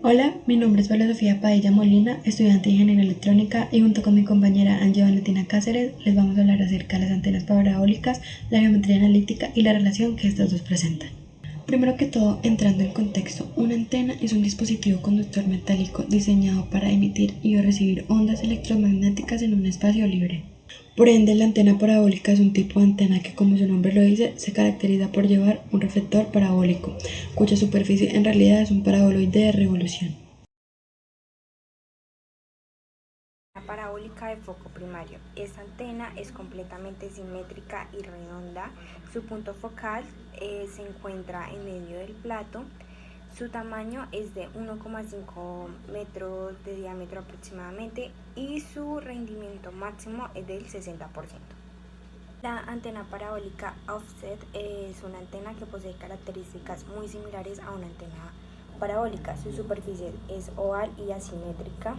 Hola, mi nombre es Paula Sofía Padilla Molina, estudiante de Ingeniería Electrónica y junto con mi compañera Angie Valentina Cáceres les vamos a hablar acerca de las antenas parabólicas, la geometría analítica y la relación que estas dos presentan. Primero que todo, entrando en contexto, una antena es un dispositivo conductor metálico diseñado para emitir y recibir ondas electromagnéticas en un espacio libre. Por ende, la antena parabólica es un tipo de antena que, como su nombre lo dice, se caracteriza por llevar un reflector parabólico, cuya superficie en realidad es un paraboloide de revolución. Parabólica de foco primario. Esta antena es completamente simétrica y redonda. Su punto focal se encuentra en medio del plato. Su tamaño es de 1,5 metros de diámetro aproximadamente y su rendimiento máximo es del 60%. La antena parabólica offset es una antena que posee características muy similares a una antena parabólica. Su superficie es oval y asimétrica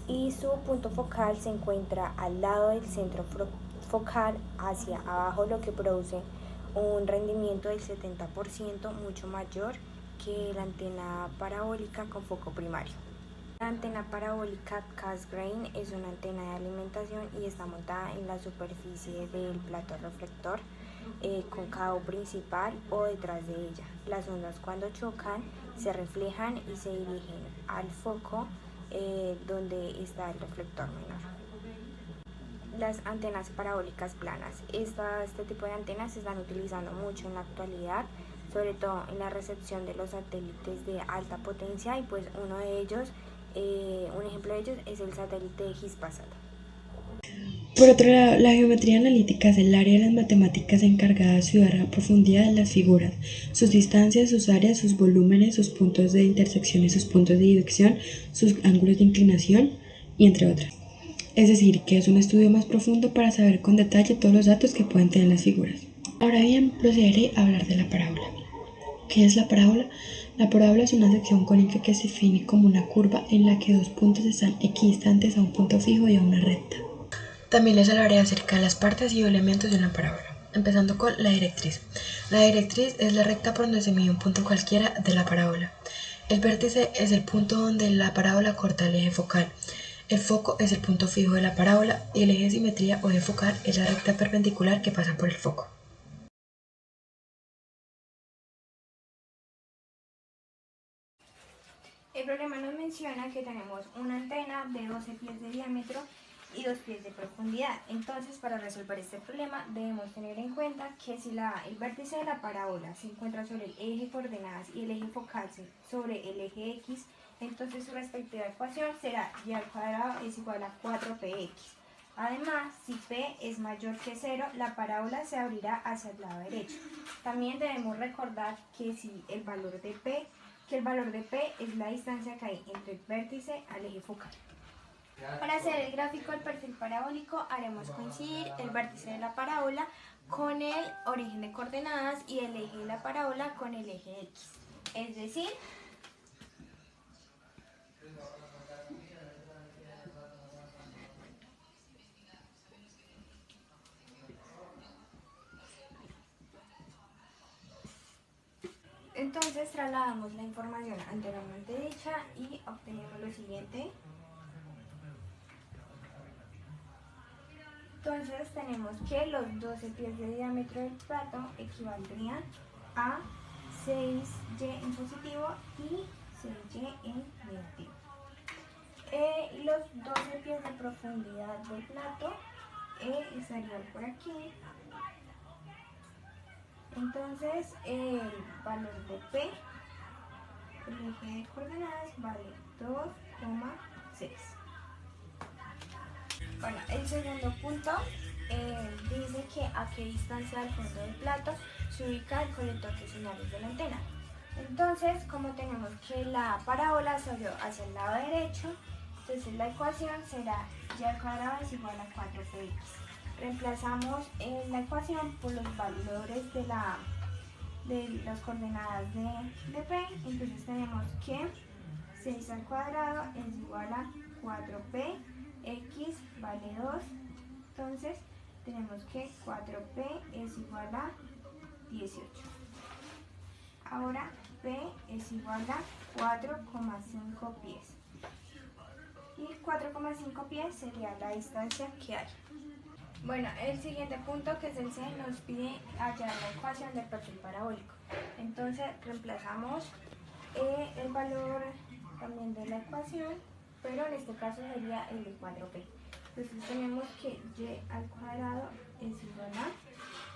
y su punto focal se encuentra al lado del centro focal hacia abajo, lo que produce un rendimiento del 70%, mucho mayor que la antena parabólica con foco primario. La antena parabólica Cassegrain es una antena de alimentación y está montada en la superficie del plato reflector cóncavo principal o detrás de ella. Las ondas cuando chocan se reflejan y se dirigen al foco donde está el reflector menor. Las antenas parabólicas planas. Este tipo de antenas se están utilizando mucho en la actualidad, sobre todo en la recepción de los satélites de alta potencia y pues un ejemplo de ellos es el satélite de Hispasat. Por otro lado, la geometría analítica es el área de las matemáticas encargada de estudiar a profundidad las figuras, sus distancias, sus áreas, sus volúmenes, sus puntos de intersección y sus puntos de dirección, sus ángulos de inclinación y entre otras. Es decir, que es un estudio más profundo para saber con detalle todos los datos que pueden tener las figuras. Ahora bien, procederé a hablar de la parábola. ¿Qué es la parábola? La parábola es una sección cónica que se define como una curva en la que dos puntos están equidistantes a un punto fijo y a una recta. También les hablaré acerca de las partes y elementos de una parábola, empezando con la directriz. La directriz es la recta por donde se mide un punto cualquiera de la parábola. El vértice es el punto donde la parábola corta el eje focal. El foco es el punto fijo de la parábola y el eje de simetría o eje focal es la recta perpendicular que pasa por el foco. El problema nos menciona que tenemos una antena de 12 pies de diámetro y 2 pies de profundidad. Entonces, para resolver este problema debemos tener en cuenta que si el vértice de la parábola se encuentra sobre el eje de coordenadas y el eje focal sobre el eje X, entonces su respectiva ecuación será y al cuadrado es igual a 4px. Además, si p es mayor que 0, la parábola se abrirá hacia el lado derecho. También debemos recordar que el valor de p es la distancia que hay entre el vértice al eje focal. Para hacer el gráfico del perfil parabólico haremos coincidir el vértice de la parábola con el origen de coordenadas y el eje de la parábola con el eje X. Es decir, entonces trasladamos la información anteriormente dicha y obtenemos lo siguiente. Entonces tenemos que los 12 pies de diámetro del plato equivaldrían a 6y en positivo y 6y en negativo. Los 12 pies de profundidad del plato estarían por aquí. Entonces el valor de P, el eje de coordenadas, vale 2,6. Bueno, el segundo punto dice que a qué distancia del fondo del plato se ubica el colector de señales de la antena. Entonces, como tenemos que la parábola se abrió hacia el lado derecho, entonces la ecuación será y al cuadrado es igual a 4px. Reemplazamos la ecuación por los valores de las coordenadas de p, entonces tenemos que 6 al cuadrado es igual a 4p, x vale 2, entonces tenemos que 4p es igual a 18. Ahora P es igual a 4,5 pies. Y 4,5 pies sería la distancia que hay. Bueno, el siguiente punto, que es el C, nos pide hallar la ecuación del perfil parabólico. Entonces reemplazamos el valor también de la ecuación, pero en este caso sería el de 4P. Entonces tenemos que y al cuadrado es igual a,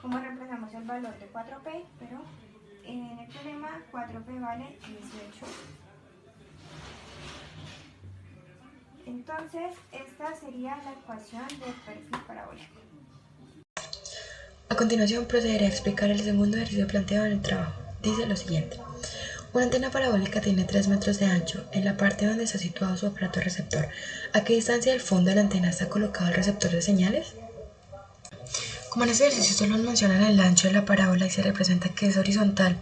como reemplazamos el valor de 4P, pero en el problema 4P vale 18. Entonces esta sería la ecuación del perfil parabólico. A continuación procederé a explicar el segundo ejercicio planteado en el trabajo. Dice lo siguiente. Una antena parabólica tiene 3 metros de ancho. En la parte donde está situado su aparato receptor, ¿a qué distancia del fondo de la antena está colocado el receptor de señales? Como en este ejercicio solo nos mencionan el ancho de la parábola y se representa que es horizontal,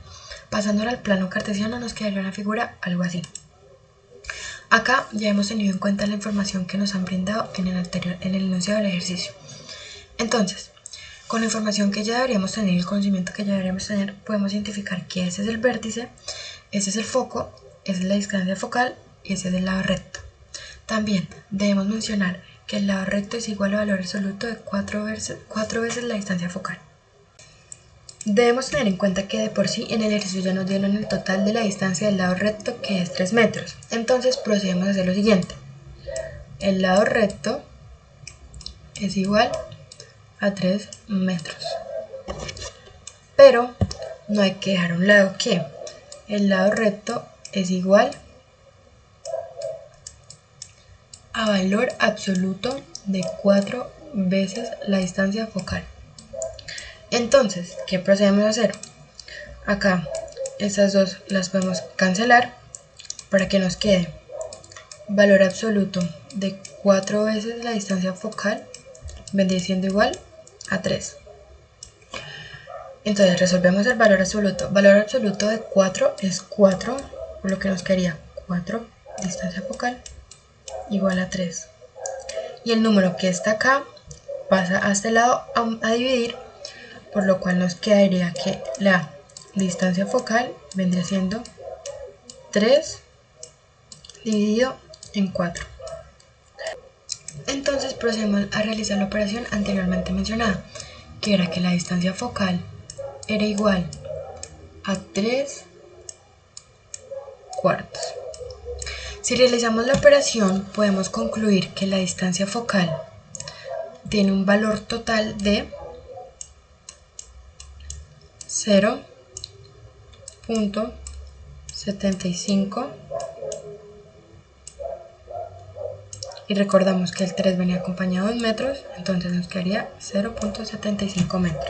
pasándola al plano cartesiano nos quedaría una figura algo así. Acá ya hemos tenido en cuenta la información que nos han brindado en el enunciado del ejercicio. Entonces, con la información que ya deberíamos tener y el conocimiento que ya deberíamos tener, podemos identificar que ese es el vértice, ese es el foco, esa es la distancia focal y ese es el lado recto. También debemos mencionar que el lado recto es igual al valor absoluto de 4 veces la distancia focal. Debemos tener en cuenta que de por sí en el ejercicio ya nos dieron el total de la distancia del lado recto, que es 3 metros. Entonces procedemos a hacer lo siguiente. El lado recto es igual a 3 metros. Pero no hay que dejar a un lado que el lado recto es igual a valor absoluto de 4 veces la distancia focal. Entonces, ¿qué procedemos a hacer? Acá estas dos las podemos cancelar para que nos quede valor absoluto de 4 veces la distancia focal, vendría siendo igual a 3. Entonces resolvemos el valor absoluto. Valor absoluto de 4 es 4, por lo que nos quedaría 4 distancia focal igual a 3. Y el número que está acá pasa a este lado a dividir, por lo cual nos quedaría que la distancia focal vendría siendo 3 dividido en 4. Entonces procedemos a realizar la operación anteriormente mencionada, que era que la distancia focal era igual a 3 cuartos. Si realizamos la operación, podemos concluir que la distancia focal tiene un valor total de 0.75 y recordamos que el 3 venía acompañado de metros, entonces nos quedaría 0.75 metros.